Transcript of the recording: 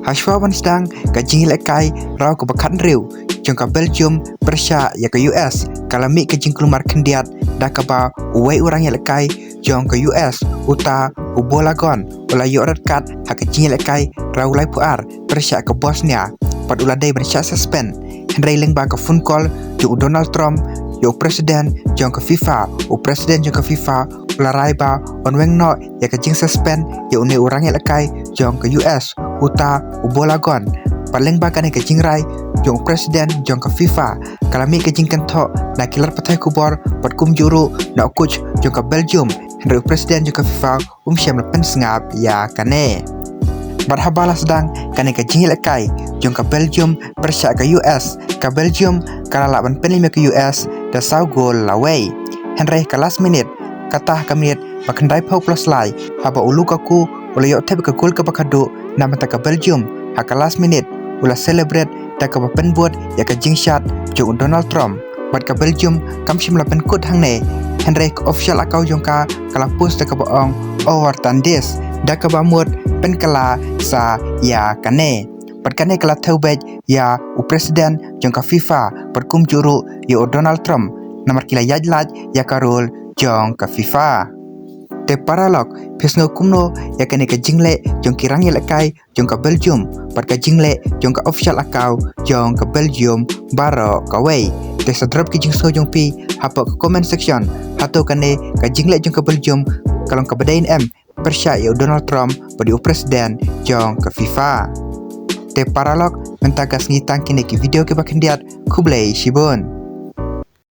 Hashwawan sedang kajing lekai rau ke bakat riu jangka Belgium Persia ya ke US kalami kajing kelumar kendiat dah kaba uwai orang yang lekai jong ke US uta ubolagon ula yorat kat ha kajing lekai rau lai puar Persia ke Bosnia pad uladai bersyak suspend Henry lengba ke phone call jo Donald Trump yo presiden jong ke FIFA presiden jong ke FIFA ula raiba on weng no ya kajing suspend ya une orang yang lekai jong ke US uta ubolagon paling bakan ke jingrai jong presiden jong ke FIFA kalami ke jingkan tok na kilar patai kubor pat kum juru na coach jong ke Belgium henry presiden jong ke FIFA syam lepen sengap ya kane barhabala sedang kane ke jingil kai jong ke Belgium Persia ke US ke Belgium kala laban penlima ke US da sau gol lawai henry ke last minute kata ke minute bakandai pau plus lai haba ulu kaku ula yo tep ke gol ke bakadu nama ke Belgium haka last minute ula celebrate tak ke penbuat ya ke jing shot jong Donald Trump buat ke Belgium kam shim lapen kut hang ne Henry official akau jong ka kala post tak ke baong over tandis dak ke bamut pen kala sa ya kane pat kane kala taubej ya presiden jong ka FIFA pat kum juru ya Donald Trump nomor kila yajlaj ya karul jong ka FIFA te paralog pesno kumno ya kane ke jingle jong kirang ya lekai jong ka Belgium pat ka jingle jong ka official akau jong ka Belgium baro ka wei te sadrop ki jing so jong pi hapa ke comment section hato kane ka jingle jong ka Belgium kalong ka badain Persia ya Donald Trump badi presiden jong ka FIFA te paralog mentagas ngitang kine ki video ke bakendiat kublai shibun